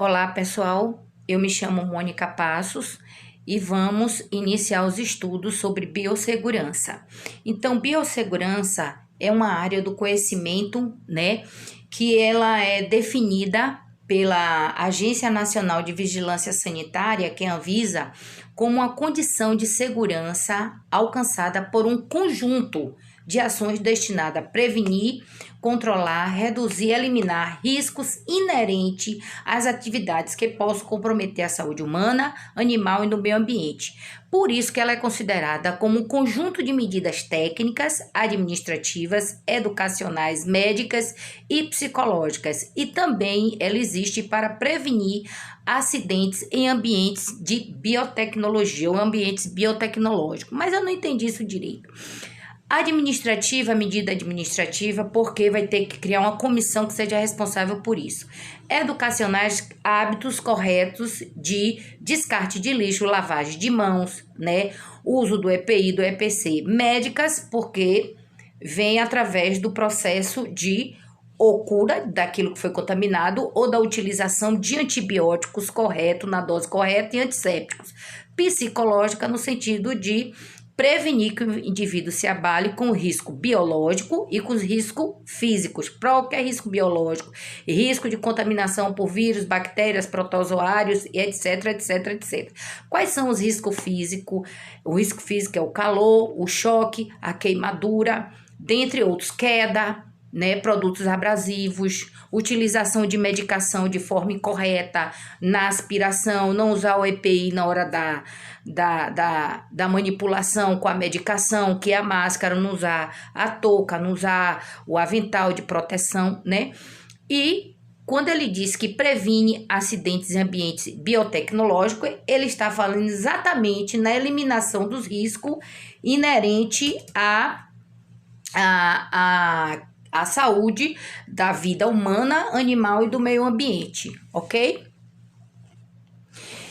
Olá, pessoal. Eu me chamo Mônica Passos e vamos iniciar os estudos sobre biossegurança. Então, biossegurança é uma área do conhecimento, que ela é definida pela Agência Nacional de Vigilância Sanitária, que é a Anvisa, como uma condição de segurança alcançada por um conjunto de ações destinadas a prevenir, controlar, reduzir e eliminar riscos inerentes às atividades que possam comprometer a saúde humana, animal e no meio ambiente. Por isso que ela é considerada como um conjunto de medidas técnicas, administrativas, educacionais, médicas e psicológicas. E também ela existe para prevenir acidentes em ambientes de biotecnologia ou ambientes biotecnológicos. Mas eu não entendi isso direito. Administrativa, medida administrativa, porque vai ter que criar uma comissão que seja responsável por isso. Educacionais, hábitos corretos de descarte de lixo, lavagem de mãos, uso do EPI, do EPC. Médicas, porque vem através do processo de ou cura daquilo que foi contaminado ou da utilização de antibióticos correto, na dose correta e antissépticos. Psicológica, no sentido de prevenir que o indivíduo se abale com o risco biológico e com os riscos físicos. Qualquer risco biológico, risco de contaminação por vírus, bactérias, protozoários, etc, etc, etc. Quais são os riscos físicos? O risco físico é o calor, o choque, a queimadura, dentre outros, queda, produtos abrasivos, utilização de medicação de forma incorreta na aspiração, não usar o EPI na hora da manipulação com a medicação, que é a máscara, não usar a touca, não usar o avental de proteção, E quando ele diz que previne acidentes em ambientes biotecnológicos, ele está falando exatamente na eliminação dos riscos inerente a saúde da vida humana, animal e do meio ambiente, ok?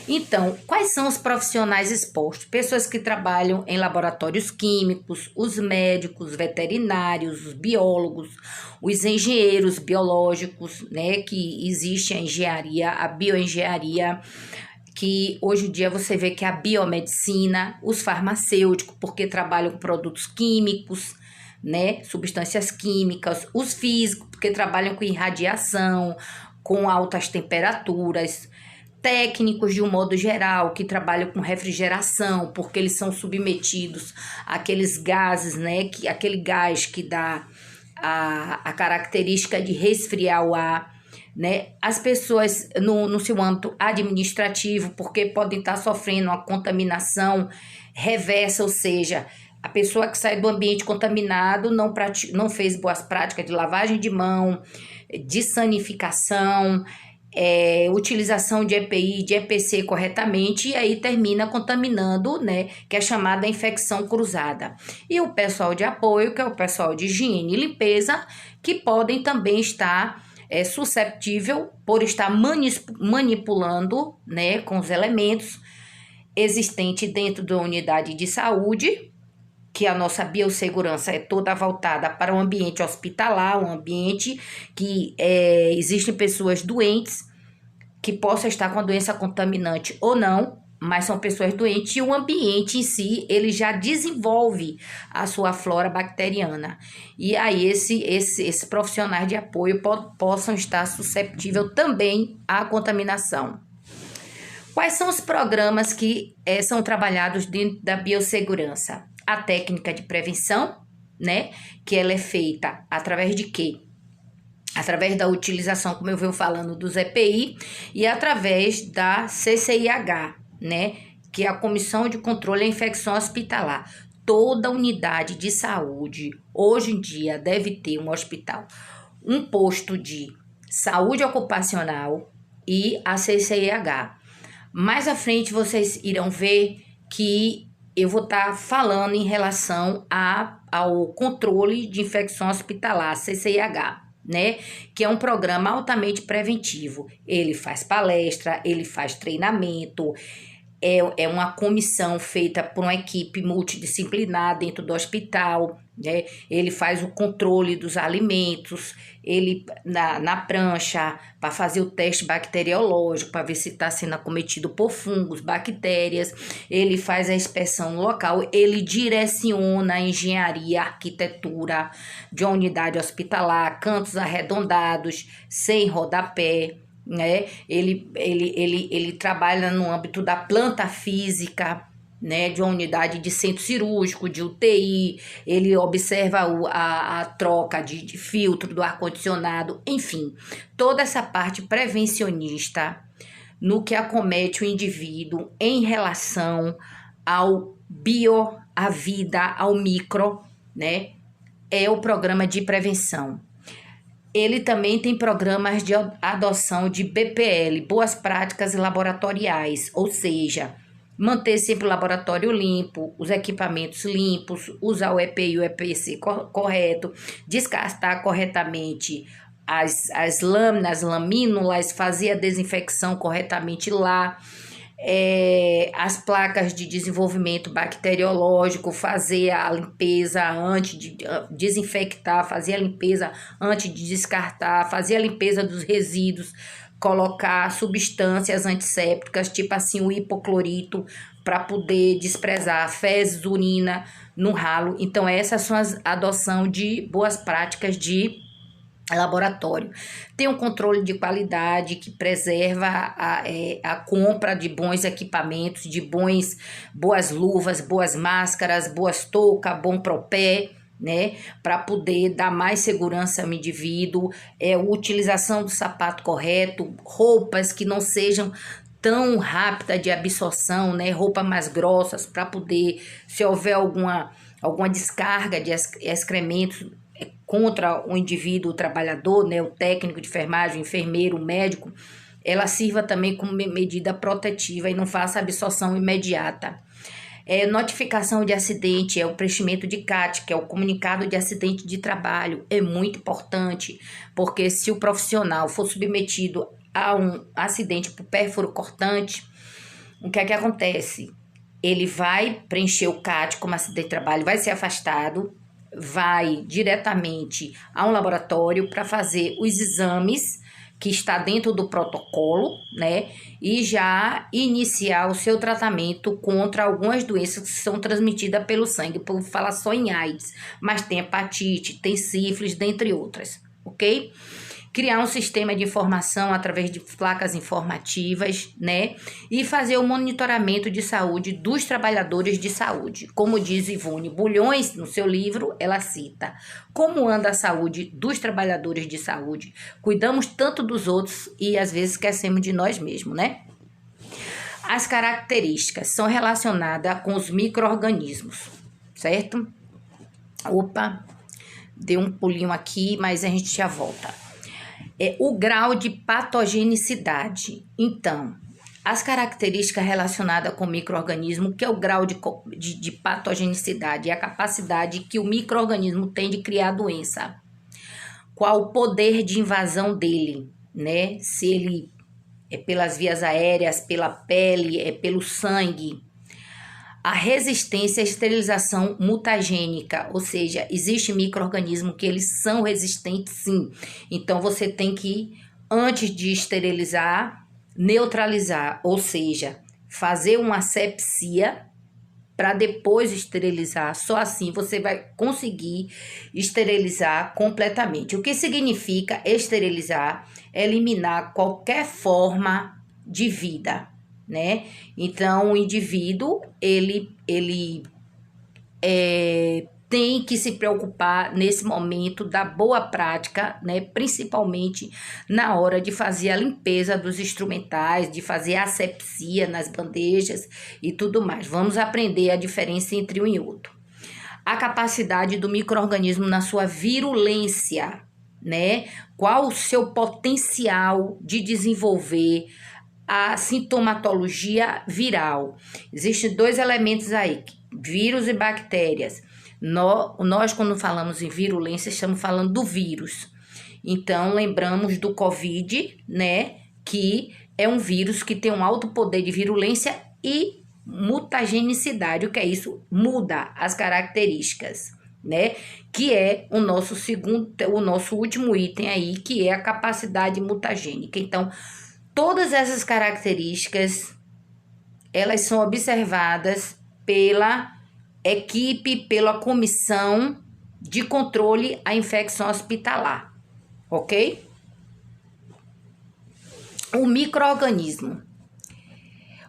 Então, quais são os profissionais expostos? Pessoas que trabalham em laboratórios químicos, os médicos, veterinários, os biólogos, os engenheiros biológicos, que existe a engenharia, a bioengenharia, que hoje em dia você vê que é a biomedicina, os farmacêuticos, porque trabalham com produtos químicos, substâncias químicas, os físicos, porque trabalham com irradiação, com altas temperaturas, técnicos de um modo geral, que trabalham com refrigeração, porque eles são submetidos àqueles gases, aquele gás que dá a característica de resfriar o ar, As pessoas no seu âmbito administrativo, porque podem estar sofrendo uma contaminação reversa, ou seja, a pessoa que sai do ambiente contaminado não fez boas práticas de lavagem de mão, de sanificação, utilização de EPI, de EPC corretamente, e aí termina contaminando, que é chamada infecção cruzada. E o pessoal de apoio, que é o pessoal de higiene e limpeza, que podem também estar susceptível por estar manipulando, com os elementos existentes dentro da unidade de saúde, que a nossa biossegurança é toda voltada para o ambiente hospitalar, um ambiente que existem pessoas doentes que possam estar com a doença contaminante ou não, mas são pessoas doentes e o ambiente em si, ele já desenvolve a sua flora bacteriana. E aí esses profissionais de apoio possam estar susceptíveis também à contaminação. Quais são os programas que são trabalhados dentro da biossegurança? A técnica de prevenção, que ela é feita através de quê? Através da utilização, como eu venho falando, dos EPI e através da CCIH, que é a Comissão de Controle à Infecção Hospitalar. Toda unidade de saúde, hoje em dia, deve ter um hospital, um posto de saúde ocupacional e a CCIH. Mais à frente, vocês irão ver que eu vou estar falando em relação ao controle de infecção hospitalar, CCIH, que é um programa altamente preventivo. Ele faz palestra, ele faz treinamento, é uma comissão feita por uma equipe multidisciplinar dentro do hospital, né? Ele faz o controle dos alimentos, ele na prancha para fazer o teste bacteriológico, para ver se está sendo acometido por fungos, bactérias, ele faz a inspeção no local, ele direciona a engenharia, a arquitetura de uma unidade hospitalar, cantos arredondados, sem rodapé, né? Ele trabalha no âmbito da planta física, né, de uma unidade de centro cirúrgico, de UTI, ele observa a troca de filtro do ar-condicionado, enfim, toda essa parte prevencionista no que acomete o indivíduo em relação ao bio, à vida, ao micro, né, é o programa de prevenção. Ele também tem programas de adoção de BPL, boas práticas laboratoriais, ou seja, manter sempre o laboratório limpo, os equipamentos limpos, usar o EPI e o EPC correto, descartar corretamente as lâminas, lamínulas, fazer a desinfecção corretamente lá, as placas de desenvolvimento bacteriológico, fazer a limpeza antes de desinfectar, fazer a limpeza antes de descartar, fazer a limpeza dos resíduos, colocar substâncias antissépticas, tipo assim o hipoclorito, para poder desprezar fezes, urina no ralo. Então, essas são as adoção de boas práticas de laboratório. Tem um controle de qualidade que preserva a compra de bons equipamentos, de boas luvas, boas máscaras, boas toucas, bom propé, né, para poder dar mais segurança ao indivíduo, utilização do sapato correto, roupas que não sejam tão rápidas de absorção, né, roupas mais grossas, para poder, se houver alguma descarga de excrementos contra o indivíduo, o trabalhador, né, o técnico de enfermagem, o enfermeiro, o médico, ela sirva também como medida protetiva e não faça absorção imediata. Notificação de acidente, o preenchimento de CAT, que é o comunicado de acidente de trabalho, é muito importante, porque se o profissional for submetido a um acidente por pérfuro cortante, o que é que acontece? Ele vai preencher o CAT como acidente de trabalho, vai ser afastado, vai diretamente a um laboratório para fazer os exames que está dentro do protocolo, né? E já iniciar o seu tratamento contra algumas doenças que são transmitidas pelo sangue. Por falar só em AIDS, mas tem hepatite, tem sífilis, dentre outras, ok? Criar um sistema de informação através de placas informativas, né? E fazer o monitoramento de saúde dos trabalhadores de saúde. Como diz Ivone Bulhões, no seu livro, ela cita: como anda a saúde dos trabalhadores de saúde? Cuidamos tanto dos outros e às vezes esquecemos de nós mesmos, né? As características são relacionadas com os micro-organismos, certo? Opa, deu um pulinho aqui, mas a gente já volta. O grau de patogenicidade. Então, as características relacionadas com o micro-organismo, que é o grau de patogenicidade, é a capacidade que o micro-organismo tem de criar doença. Qual o poder de invasão dele, né? Se ele é pelas vias aéreas, pela pele, é pelo sangue. A resistência à esterilização mutagênica, ou seja, existe micro-organismos que eles são resistentes sim. Então, você tem que, antes de esterilizar, neutralizar, ou seja, fazer uma asepsia para depois esterilizar. Só assim você vai conseguir esterilizar completamente. O que significa esterilizar? Eliminar qualquer forma de vida, né? Então, o indivíduo, ele tem que se preocupar nesse momento da boa prática, né? Principalmente na hora de fazer a limpeza dos instrumentais, de fazer a asepsia nas bandejas e tudo mais. Vamos aprender a diferença entre um e outro. A capacidade do micro-organismo na sua virulência, né? Qual o seu potencial de desenvolver a sintomatologia viral. Existem dois elementos aí, vírus e bactérias. Nós, quando falamos em virulência, estamos falando do vírus. Então, lembramos do Covid, né? Que é um vírus que tem um alto poder de virulência e mutagenicidade. O que é isso? Muda as características, né? Que é o nosso último item aí, que é a capacidade mutagênica. Então, todas essas características, elas são observadas pela equipe, pela comissão de controle à infecção hospitalar, ok? O micro-organismo.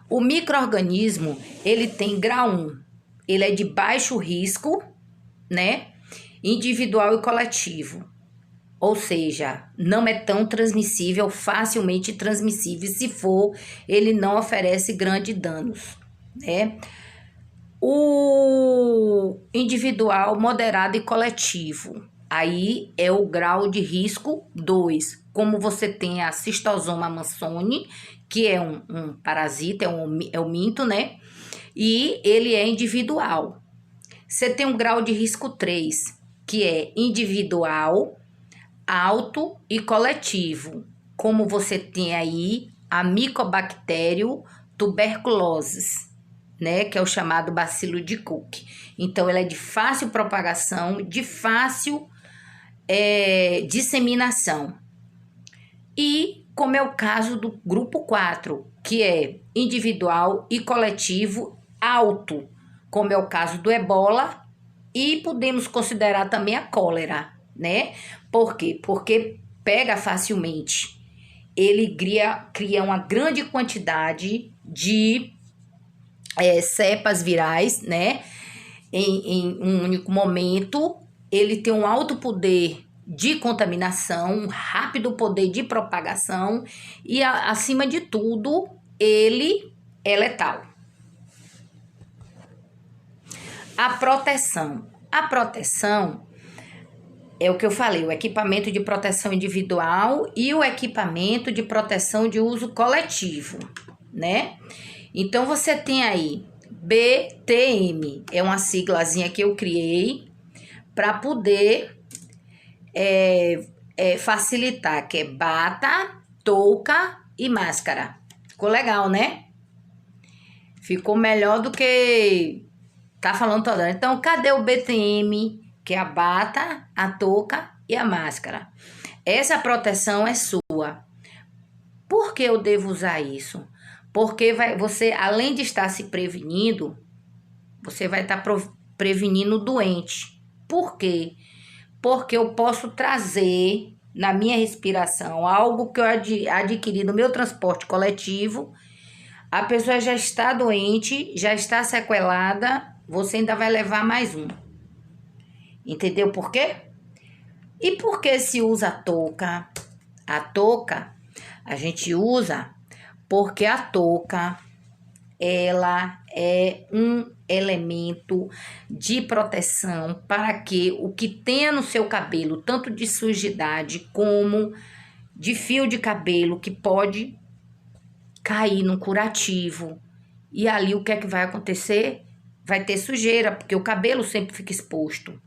O micro-organismo, ele tem grau 1, ele é de baixo risco, né? Individual e coletivo. Ou seja, não é tão transmissível, facilmente transmissível. Se for, ele não oferece grandes danos, né? O individual, moderado e coletivo. Aí é o grau de risco 2. Como você tem a Cystosoma mansoni, que é um parasita, é o minto, né? E ele é individual. Você tem um grau de risco 3, que é individual, alto e coletivo. Como você tem aí a Mycobacterium tuberculosis, né, que é o chamado bacilo de Koch. Então, ela é de fácil propagação, de fácil disseminação. E como é o caso do grupo 4, que é individual e coletivo alto, como é o caso do ebola, e podemos considerar também a cólera, né? Por quê? Porque pega facilmente. Ele cria uma grande quantidade de cepas virais, né? Em um único momento, ele tem um alto poder de contaminação, um rápido poder de propagação e, acima de tudo, ele é letal. A proteção. A proteção é o que eu falei, o equipamento de proteção individual e o equipamento de proteção de uso coletivo, né? Então, você tem aí BTM, é uma siglazinha que eu criei para poder facilitar, que é bata, touca e máscara. Ficou legal, né? Ficou melhor do que tá falando toda hora. Então, cadê o BTM, que é a bata, a touca e a máscara? Essa proteção é sua. Por que eu devo usar isso? Porque você, além de estar se prevenindo, você vai estar prevenindo o doente. Por quê? Porque eu posso trazer na minha respiração algo que eu adquiri no meu transporte coletivo. A pessoa já está doente, já está sequelada, você ainda vai levar mais um. Entendeu por quê? E por que se usa a touca? A touca a gente usa porque a touca, ela é um elemento de proteção para que o que tenha no seu cabelo, tanto de sujidade como de fio de cabelo, que pode cair no curativo. E ali o que é que vai acontecer? Vai ter sujeira, porque o cabelo sempre fica exposto.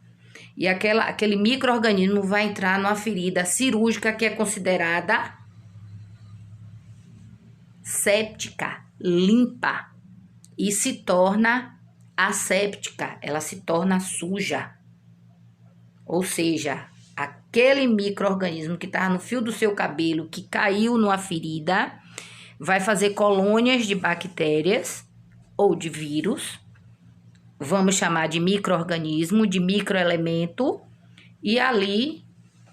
E aquele micro-organismo vai entrar numa ferida cirúrgica que é considerada séptica, limpa, e se torna asséptica, ela se torna suja. Ou seja, aquele micro-organismo que estava no fio do seu cabelo, que caiu numa ferida, vai fazer colônias de bactérias ou de vírus, vamos chamar de micro-organismo, de microelemento, e ali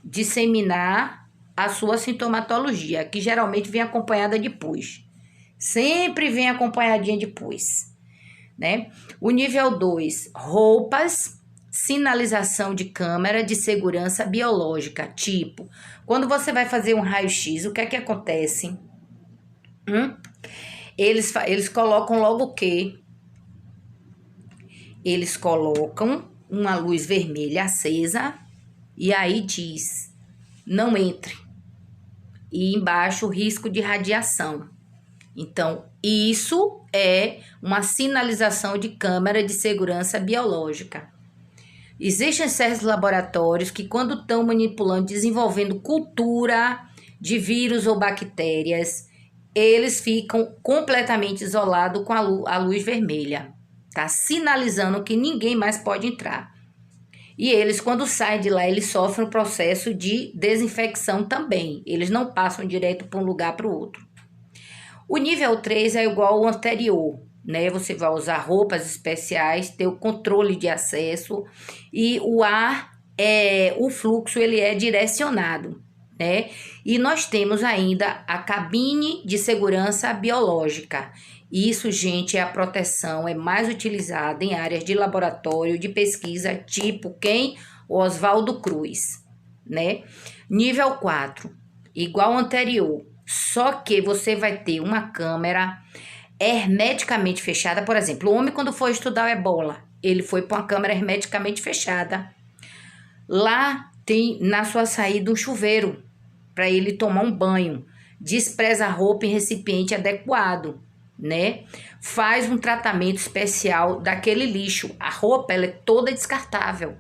disseminar a sua sintomatologia, que geralmente vem acompanhada de pus. Sempre vem acompanhadinha de pus, né? O nível 2, roupas, sinalização de câmera de segurança biológica, tipo, quando você vai fazer um raio-x, o que é que acontece? Eles colocam logo o quê? Eles colocam uma luz vermelha acesa e aí diz, não entre. E embaixo, risco de radiação. Então, isso é uma sinalização de câmera de segurança biológica. Existem certos laboratórios que, quando estão manipulando, desenvolvendo cultura de vírus ou bactérias, eles ficam completamente isolados com a luz vermelha. Tá sinalizando que ninguém mais pode entrar. E eles, quando saem de lá, eles sofrem um processo de desinfecção também. Eles não passam direto para um lugar para o outro. O nível 3 é igual ao anterior, né? Você vai usar roupas especiais, ter o controle de acesso e o ar, o fluxo, ele é direcionado, né? E nós temos ainda a cabine de segurança biológica. Isso, gente, é a proteção, é mais utilizada em áreas de laboratório, de pesquisa, tipo quem? O Oswaldo Cruz, né? Nível 4, igual ao anterior, só que você vai ter uma câmera hermeticamente fechada. Por exemplo, o homem, quando foi estudar o ebola, ele foi para uma câmera hermeticamente fechada. Lá tem na sua saída um chuveiro para ele tomar um banho. Despreza a roupa em recipiente adequado, né? Faz um tratamento especial daquele lixo. A roupa, ela é toda descartável,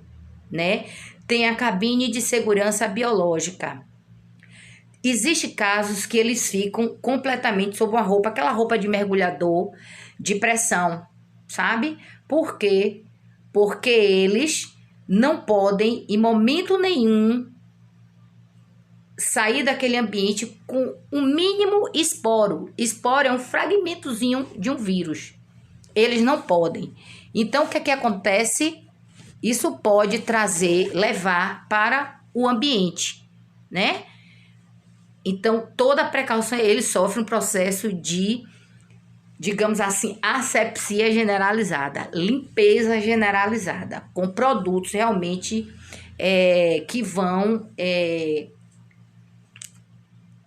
né? Tem a cabine de segurança biológica. Existem casos que eles ficam completamente sob uma roupa, aquela roupa de mergulhador de pressão, sabe? Por quê? Porque eles não podem, em momento nenhum, sair daquele ambiente com o mínimo esporo. Esporo é um fragmentozinho de um vírus. Eles não podem. Então, o que é que acontece? Isso pode levar para o ambiente, né? Então, toda a precaução, ele sofre um processo de, digamos assim, asepsia generalizada, limpeza generalizada, com produtos realmente que vão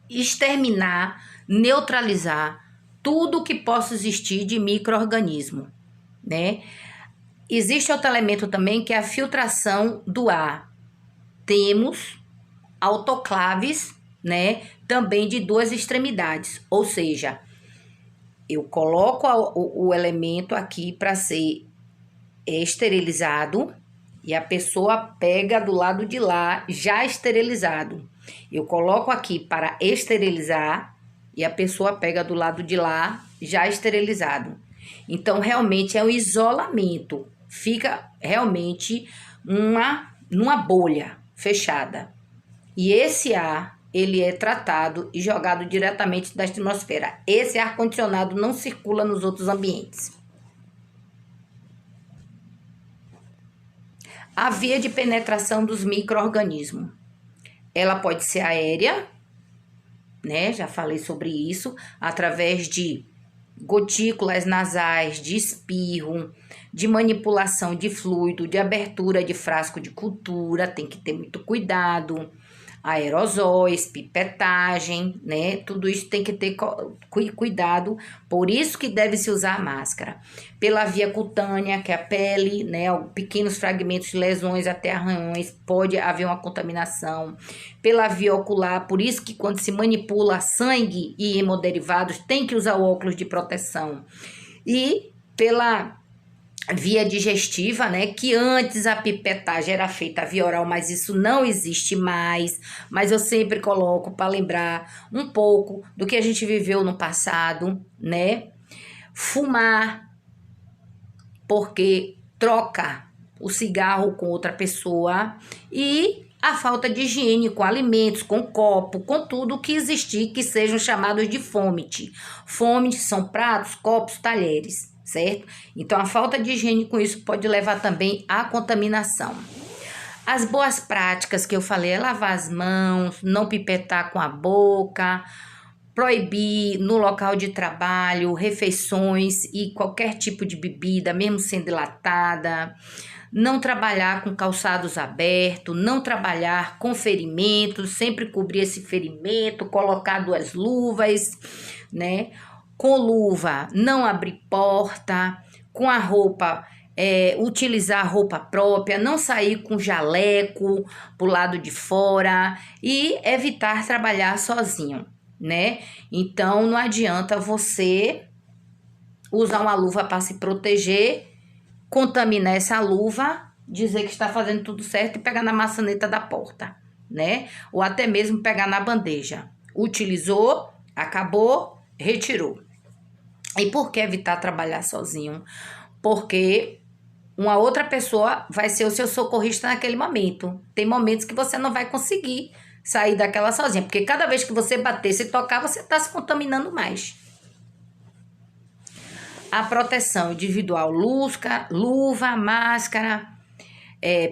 exterminar, neutralizar tudo que possa existir de micro-organismo, né? Existe outro elemento também que é a filtração do ar. Temos autoclaves, né? Também de duas extremidades, ou seja, eu coloco o elemento aqui para ser esterilizado e a pessoa pega do lado de lá já esterilizado. Eu coloco aqui para esterilizar e a pessoa pega do lado de lá já esterilizado. Então, realmente é um isolamento. Fica realmente numa bolha fechada. E esse ar, ele é tratado e jogado diretamente da atmosfera. Esse ar-condicionado não circula nos outros ambientes. A via de penetração dos micro-organismos. Ela pode ser aérea, né? Já falei sobre isso, através de gotículas nasais, de espirro, de manipulação de fluido, de abertura de frasco de cultura, tem que ter muito cuidado. Aerosóis, pipetagem, né? Tudo isso tem que ter cuidado, por isso que deve se usar máscara. Pela via cutânea, que é a pele, né? Pequenos fragmentos de lesões até arranhões, pode haver uma contaminação. Pela via ocular, por isso que quando se manipula sangue e hemoderivados, tem que usar o óculos de proteção. E pela via digestiva, né, que antes a pipetagem era feita via oral, mas isso não existe mais, mas eu sempre coloco para lembrar um pouco do que a gente viveu no passado, né? Fumar, porque troca o cigarro com outra pessoa, e a falta de higiene com alimentos, com copo, com tudo que existir que sejam chamados de fômite. Fômite são pratos, copos, talheres, certo? Então, a falta de higiene com isso pode levar também à contaminação. As boas práticas que eu falei é lavar as mãos, não pipetar com a boca, proibir no local de trabalho refeições e qualquer tipo de bebida, mesmo sendo enlatada, não trabalhar com calçados abertos, não trabalhar com ferimentos, sempre cobrir esse ferimento, colocar 2 luvas, né? Com luva, não abrir porta, com a roupa, utilizar a roupa própria, não sair com jaleco pro lado de fora e evitar trabalhar sozinho, né? Então, não adianta você usar uma luva para se proteger, contaminar essa luva, dizer que está fazendo tudo certo e pegar na maçaneta da porta, né? Ou até mesmo pegar na bandeja. Utilizou, acabou, retirou. E por que evitar trabalhar sozinho? Porque uma outra pessoa vai ser o seu socorrista naquele momento. Tem momentos que você não vai conseguir sair daquela sozinha, porque cada vez que você bater, se tocar, você está se contaminando mais. A proteção individual, luva, máscara,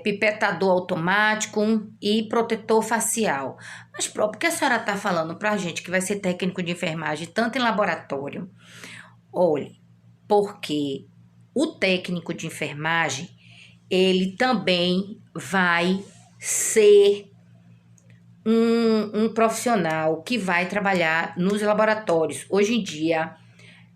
pipetador automático e protetor facial. Mas, por que a senhora está falando para a gente que vai ser técnico de enfermagem, tanto em laboratório? Olhe, porque o técnico de enfermagem, ele também vai ser um profissional que vai trabalhar nos laboratórios. Hoje em dia,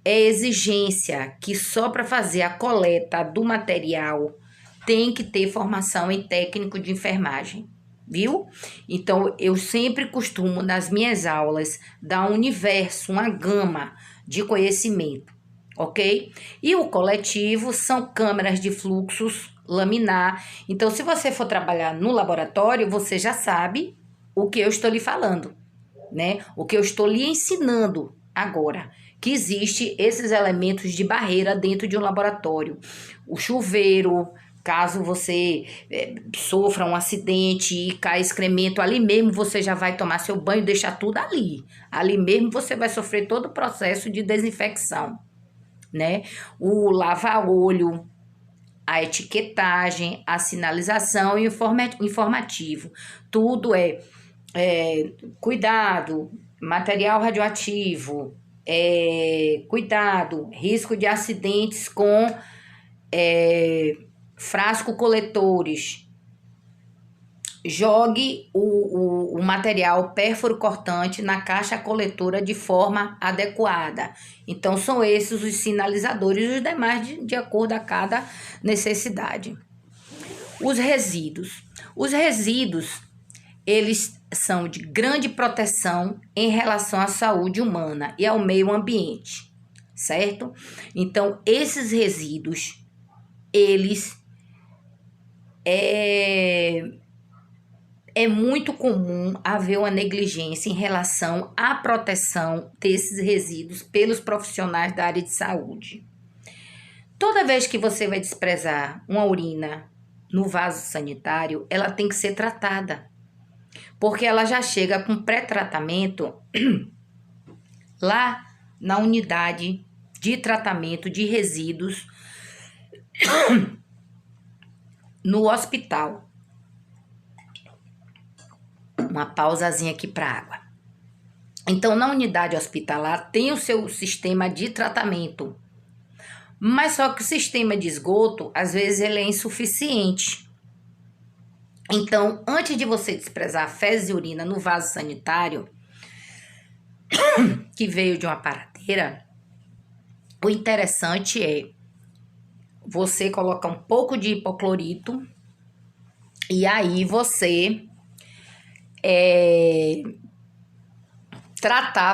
é exigência que só para fazer a coleta do material tem que ter formação em técnico de enfermagem, viu? Então, eu sempre costumo, nas minhas aulas, dar um universo, uma gama de conhecimento, ok? E o coletivo são câmeras de fluxos laminar. Então, se você for trabalhar no laboratório, você já sabe o que eu estou lhe falando, né? O que eu estou lhe ensinando agora, que existe esses elementos de barreira dentro de um laboratório. O chuveiro, caso você sofra um acidente e caia excremento, ali mesmo você já vai tomar seu banho e deixar tudo ali. Ali mesmo você vai sofrer todo o processo de desinfecção, né? O lava-olho, a etiquetagem, a sinalização e o informativo. Tudo cuidado, material radioativo, cuidado, risco de acidentes com frasco coletores. Jogue o material pérfuro cortante na caixa coletora de forma adequada. Então, são esses os sinalizadores e os demais de acordo a cada necessidade. Os resíduos. Os resíduos, eles são de grande proteção em relação à saúde humana e ao meio ambiente, certo? Então, esses resíduos, eles é muito comum haver uma negligência em relação à proteção desses resíduos pelos profissionais da área de saúde. Toda vez que você vai desprezar uma urina no vaso sanitário, ela tem que ser tratada, porque ela já chega com pré-tratamento lá na unidade de tratamento de resíduos no hospital. Uma pausazinha aqui para água. Então, na unidade hospitalar tem o seu sistema de tratamento, mas só que o sistema de esgoto, às vezes, ele é insuficiente. Então, antes de você desprezar fezes e urina no vaso sanitário, que veio de uma paradeira, o interessante é você colocar um pouco de hipoclorito e aí você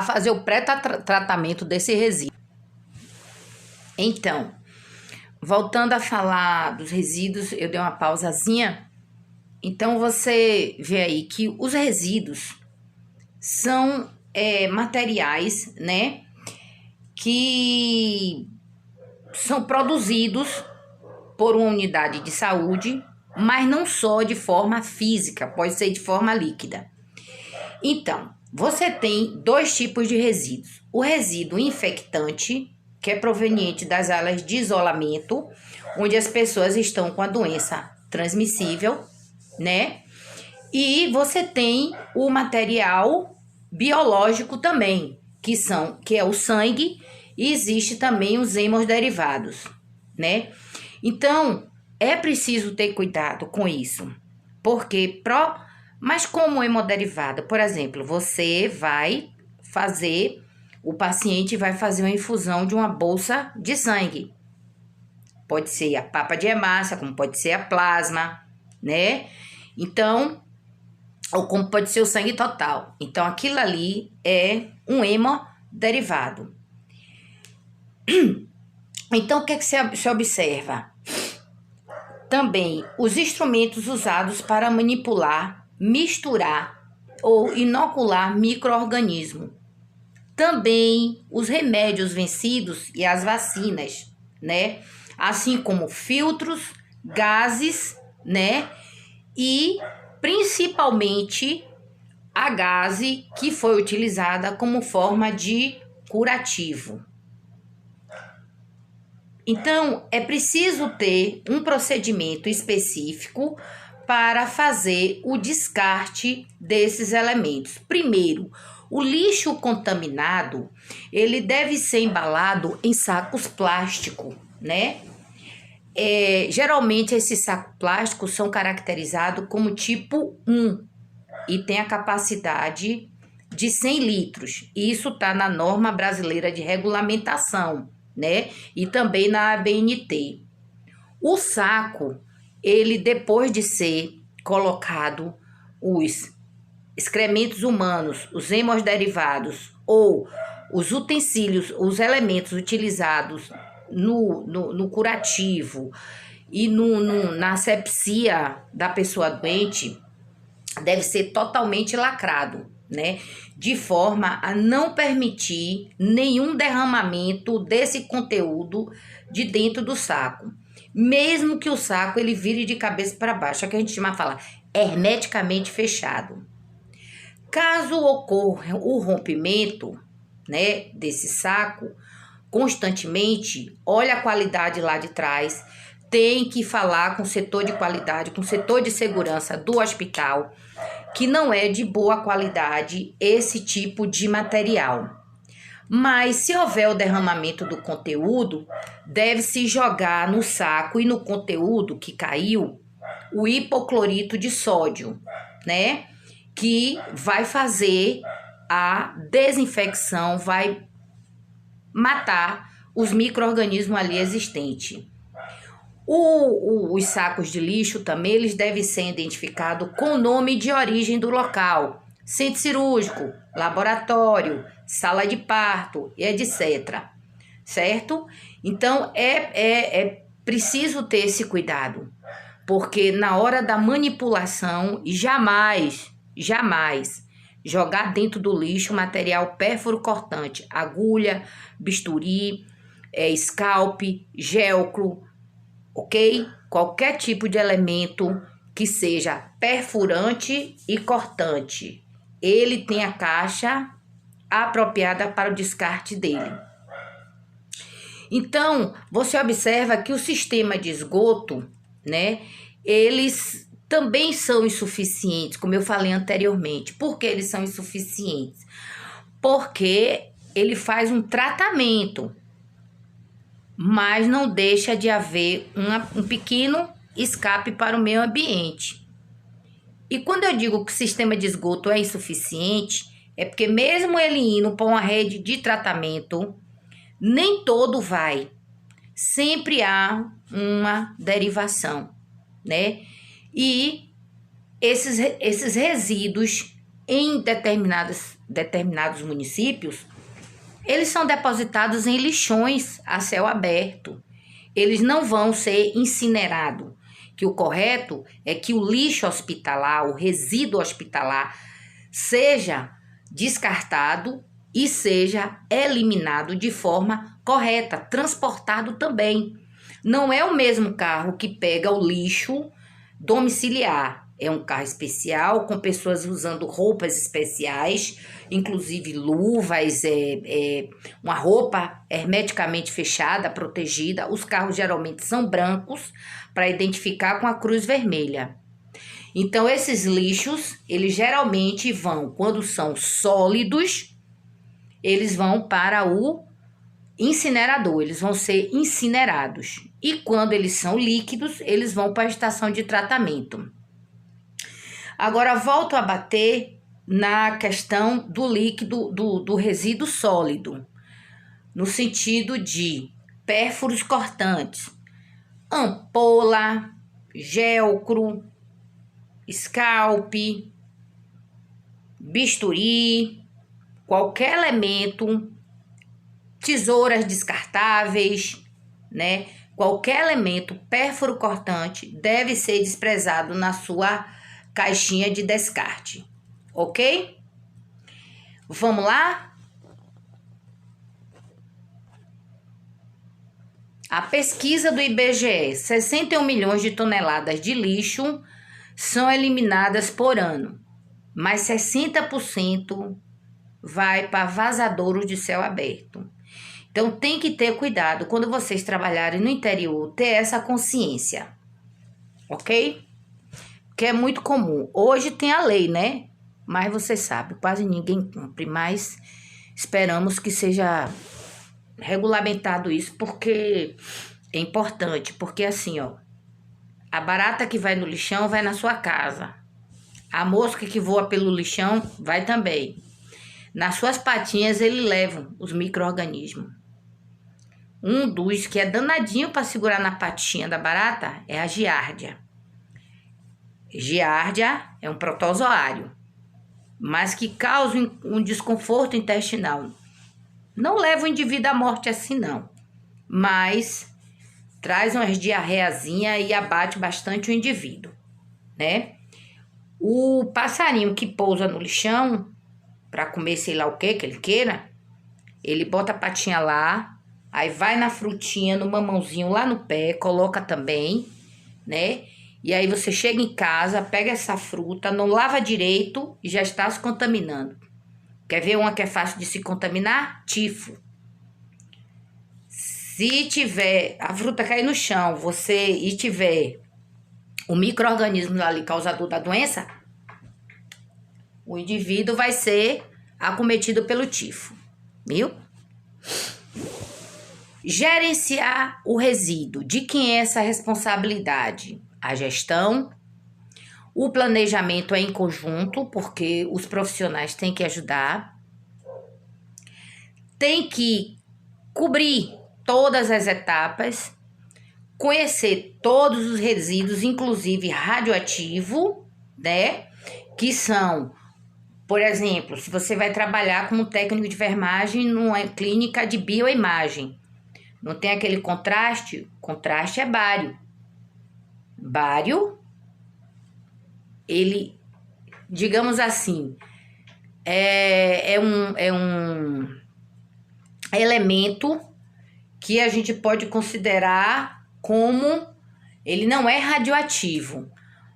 fazer o pré-tratamento desse resíduo. Então, voltando a falar dos resíduos, eu dei uma pausazinha. Então, você vê aí que os resíduos são materiais, né, que são produzidos por uma unidade de saúde, mas não só de forma física, pode ser de forma líquida. Então, você tem dois tipos de resíduos. O resíduo infectante, que é proveniente das áreas de isolamento, onde as pessoas estão com a doença transmissível, né? E você tem o material biológico também, que é o sangue, e existe também os hemoderivados, né? Então, é preciso ter cuidado com isso, porque mas como hemoderivado, por exemplo, o paciente vai fazer uma infusão de uma bolsa de sangue. Pode ser a papa de hemácia, como pode ser a plasma, né? Então, ou como pode ser o sangue total. Então, aquilo ali é um hemoderivado. Então, o que é que se observa? Também os instrumentos usados para manipular, misturar ou inocular micro-organismos. Também os remédios vencidos e as vacinas, né? Assim como filtros, gases, né? E principalmente a gase que foi utilizada como forma de curativo. Então, é preciso ter um procedimento específico para fazer o descarte desses elementos. Primeiro, o lixo contaminado, ele deve ser embalado em sacos plásticos, né? Geralmente, esses sacos plásticos são caracterizados como tipo 1 e tem a capacidade de 100 litros. Isso está na norma brasileira de regulamentação, né? E também na ABNT. O saco, ele depois de ser colocado os excrementos humanos, os hemoderivados ou os utensílios, os elementos utilizados no curativo e na asepsia da pessoa doente, deve ser totalmente lacrado, né? De forma a não permitir nenhum derramamento desse conteúdo de dentro do saco. Mesmo que o saco ele vire de cabeça para baixo, é o que a gente fala hermeticamente fechado. Caso ocorra o rompimento, né, desse saco, constantemente, olha a qualidade lá de trás, tem que falar com o setor de qualidade, com o setor de segurança do hospital, que não é de boa qualidade esse tipo de material. Mas se houver o derramamento do conteúdo, deve-se jogar no saco e no conteúdo que caiu o hipoclorito de sódio, né? Que vai fazer a desinfecção, vai matar os micro-organismos ali existentes. Os sacos de lixo também eles devem ser identificados com o nome de origem do local, centro cirúrgico, laboratório, sala de parto, etc. Certo? Então, é preciso ter esse cuidado, porque na hora da manipulação, jamais jogar dentro do lixo material pérfuro cortante, agulha, bisturi, scalpe, gelcro, ok? Qualquer tipo de elemento que seja perfurante e cortante, ele tem a caixa apropriada para o descarte dele. Então, você observa que o sistema de esgoto, né, eles também são insuficientes, como eu falei anteriormente. Por que eles são insuficientes? Porque ele faz um tratamento, mas não deixa de haver um pequeno escape para o meio ambiente. E quando eu digo que o sistema de esgoto é insuficiente, é porque mesmo ele indo para uma rede de tratamento, nem todo vai. Sempre há uma derivação, né? E esses resíduos em determinados municípios, eles são depositados em lixões a céu aberto. Eles não vão ser incinerados. Que o correto é que o lixo hospitalar, o resíduo hospitalar, seja descartado e seja eliminado de forma correta, transportado também. Não é o mesmo carro que pega o lixo domiciliar. É um carro especial, com pessoas usando roupas especiais, inclusive luvas, uma roupa hermeticamente fechada, protegida. Os carros geralmente são brancos, para identificar com a cruz vermelha. Então, esses lixos, eles geralmente vão, quando são sólidos, eles vão para o incinerador, eles vão ser incinerados. E quando eles são líquidos, eles vão para a estação de tratamento. Agora, volto a bater na questão do líquido, do resíduo sólido, no sentido de pérfuros cortantes, ampola, gelcro, scalpe, bisturi, qualquer elemento, tesouras descartáveis, né? Qualquer elemento pérfuro cortante deve ser desprezado na sua caixinha de descarte, ok? Vamos lá? A pesquisa do IBGE, 61 milhões de toneladas de lixo são eliminadas por ano, mas 60% vai para vazadouros de céu aberto. Então tem que ter cuidado quando vocês trabalharem no interior, ter essa consciência, ok? Que é muito comum. Hoje tem a lei, né? Mas você sabe, quase ninguém cumpre, mas esperamos que seja regulamentado isso, porque é importante, porque assim, ó, a barata que vai no lixão vai na sua casa. A mosca que voa pelo lixão vai também. Nas suas patinhas ele leva os micro-organismos. Um dos que é danadinho para segurar na patinha da barata é a giardia. Giardia é um protozoário, mas que causa um desconforto intestinal. Não leva o indivíduo à morte assim não, mas traz umas diarreazinha e abate bastante o indivíduo, né? O passarinho que pousa no lixão para comer sei lá o que ele queira, ele bota a patinha lá, aí vai na frutinha, no mamãozinho lá no pé, coloca também, né? E aí você chega em casa, pega essa fruta, não lava direito e já está se contaminando. Quer ver uma que é fácil de se contaminar? Tifo. Se tiver a fruta cair no chão, e tiver o micro-organismo ali causador da doença, o indivíduo vai ser acometido pelo tifo, viu? Gerenciar o resíduo. De quem é essa responsabilidade? A gestão. O planejamento é em conjunto, porque os profissionais têm que ajudar. Tem que cobrir todas as etapas, conhecer todos os resíduos, inclusive radioativo, né? Que são, por exemplo, se você vai trabalhar como técnico de enfermagem numa clínica de bioimagem, não tem aquele contraste? Contraste é bário. Bário, ele, digamos assim, é um elemento que a gente pode considerar como, ele não é radioativo,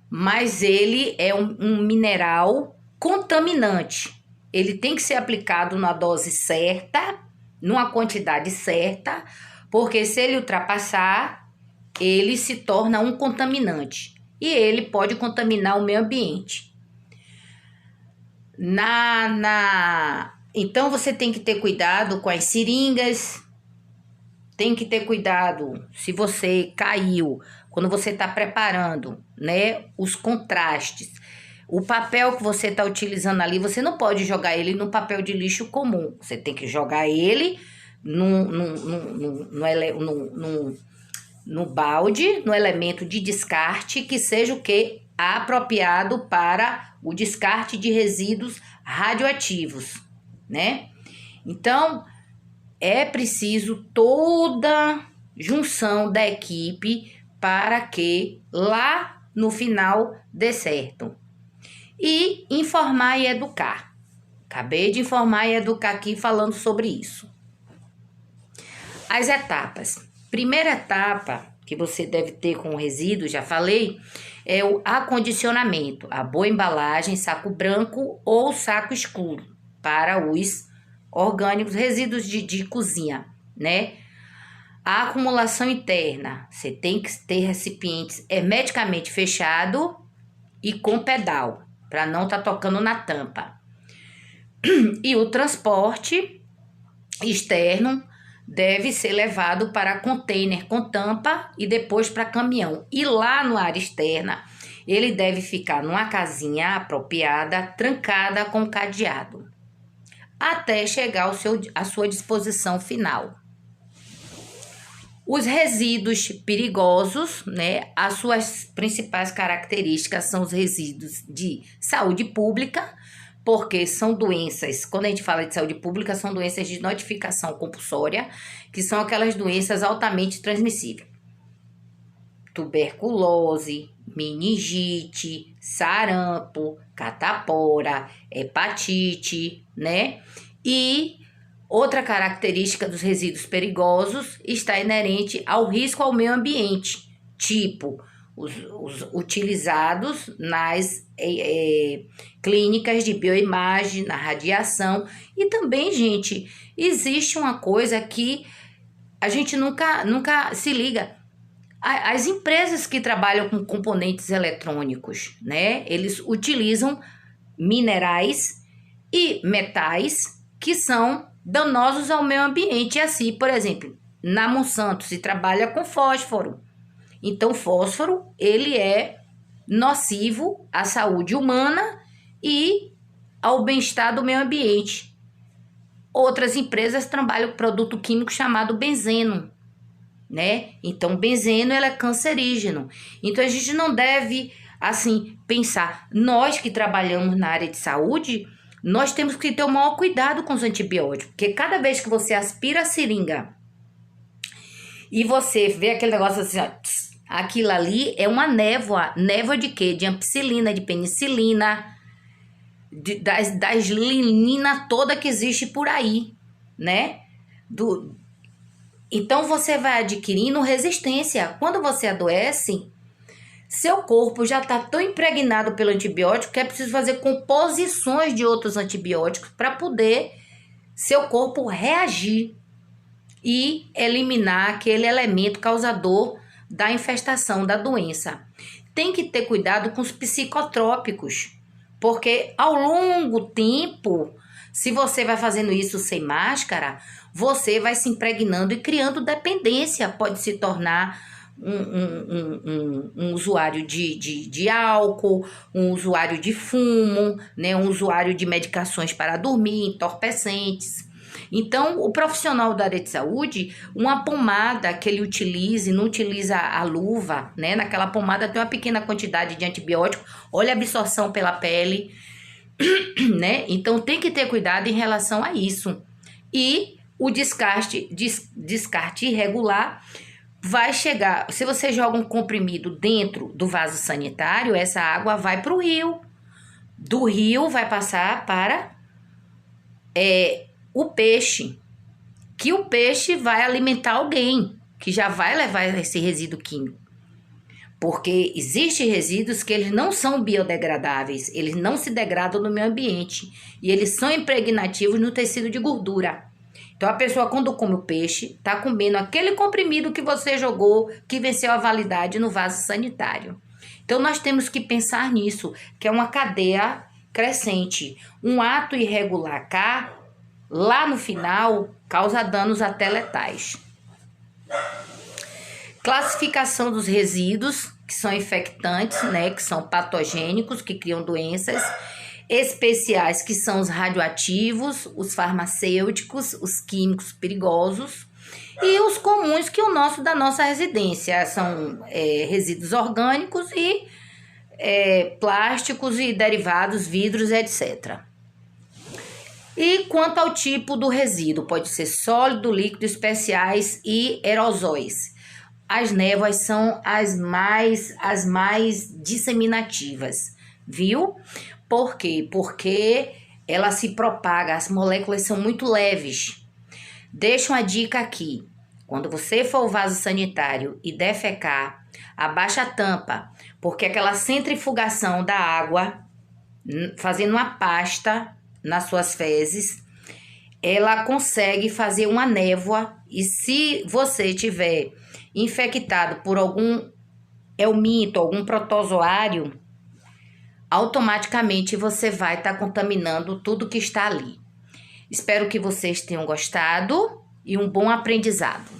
mas ele é um mineral contaminante. Ele tem que ser aplicado na dose certa, numa quantidade certa, porque se ele ultrapassar, ele se torna um contaminante e ele pode contaminar o meio ambiente. Então você tem que ter cuidado com as seringas, tem que ter cuidado se você caiu, quando você está preparando, né, os contrastes. O papel que você está utilizando ali, você não pode jogar ele no papel de lixo comum. Você tem que jogar ele no balde, no elemento de descarte, que seja o que? Apropriado para o descarte de resíduos radioativos, né? Então, é preciso toda junção da equipe para que lá no final dê certo. E informar e educar. Acabei de informar e educar aqui falando sobre isso. As etapas. Primeira etapa que você deve ter com o resíduo, já falei, é o acondicionamento. A boa embalagem, saco branco ou saco escuro para os orgânicos, resíduos de cozinha, né? A acumulação interna. Você tem que ter recipientes hermeticamente fechado e com pedal, para não estar tocando na tampa. E o transporte externo deve ser levado para container com tampa e depois para caminhão. E lá no área externa, ele deve ficar numa casinha apropriada, trancada com cadeado, até chegar à sua disposição final. Os resíduos perigosos, né? As suas principais características são os resíduos de saúde pública, porque são doenças, quando a gente fala de saúde pública, são doenças de notificação compulsória, que são aquelas doenças altamente transmissíveis. Tuberculose, meningite, sarampo, catapora, hepatite, né? E Outra característica dos resíduos perigosos está inerente ao risco ao meio ambiente, tipo os utilizados nas clínicas de bioimagem, na radiação. E também, gente, existe uma coisa que a gente nunca se liga. As empresas que trabalham com componentes eletrônicos, né? Eles utilizam minerais e metais que são danosos ao meio ambiente. E assim, por exemplo, na Monsanto se trabalha com fósforo. Então, fósforo, ele é nocivo à saúde humana e ao bem-estar do meio ambiente. Outras empresas trabalham com produto químico chamado benzeno, né? Então, benzeno, ele é cancerígeno. Então, a gente não deve, assim, pensar. Nós que trabalhamos na área de saúde, nós temos que ter o maior cuidado com os antibióticos, porque cada vez que você aspira a seringa e você vê aquele negócio assim, ó, aquilo ali é uma névoa. Névoa de quê? De ampicilina, de penicilina, das linina toda que existe por aí, né? Então, você vai adquirindo resistência. Quando você adoece, seu corpo já está tão impregnado pelo antibiótico que é preciso fazer composições de outros antibióticos para poder seu corpo reagir e eliminar aquele elemento causador da infestação da doença. Tem que ter cuidado com os psicotrópicos, porque ao longo tempo, se você vai fazendo isso sem máscara, você vai se impregnando e criando dependência. Pode se tornar um usuário de álcool, um usuário de fumo, né? Um usuário de medicações para dormir, entorpecentes. Então, o profissional da área de saúde, uma pomada que ele utilize, não utiliza a luva, né? Naquela pomada tem uma pequena quantidade de antibiótico, olha a absorção pela pele, né? Então, tem que ter cuidado em relação a isso. E o descarte irregular vai chegar, se você joga um comprimido dentro do vaso sanitário, essa água vai para o rio. Do rio vai passar para o peixe, que o peixe vai alimentar alguém, que já vai levar esse resíduo químico. Porque existem resíduos que eles não são biodegradáveis, eles não se degradam no meio ambiente e eles são impregnativos no tecido de gordura. Então, a pessoa, quando come o peixe, está comendo aquele comprimido que você jogou, que venceu a validade no vaso sanitário. Então, nós temos que pensar nisso, que é uma cadeia crescente. Um ato irregular cá, lá no final, causa danos até letais. Classificação dos resíduos, que são infectantes, né, que são patogênicos, que criam doenças. Especiais, que são os radioativos, os farmacêuticos, os químicos perigosos. E os comuns, que da nossa residência, são resíduos orgânicos e plásticos e derivados, vidros, etc. E quanto ao tipo do resíduo, pode ser sólido, líquido, especiais e aerosóis. As névoas são as mais disseminativas, viu? Por quê? Porque ela se propaga, as moléculas são muito leves. Deixa uma dica aqui. Quando você for ao vaso sanitário e defecar, abaixa a tampa, porque aquela centrifugação da água, fazendo uma pasta nas suas fezes, ela consegue fazer uma névoa, e se você tiver infectado por algum helminto, algum protozoário, automaticamente você vai estar contaminando tudo que está ali. Espero que vocês tenham gostado e um bom aprendizado.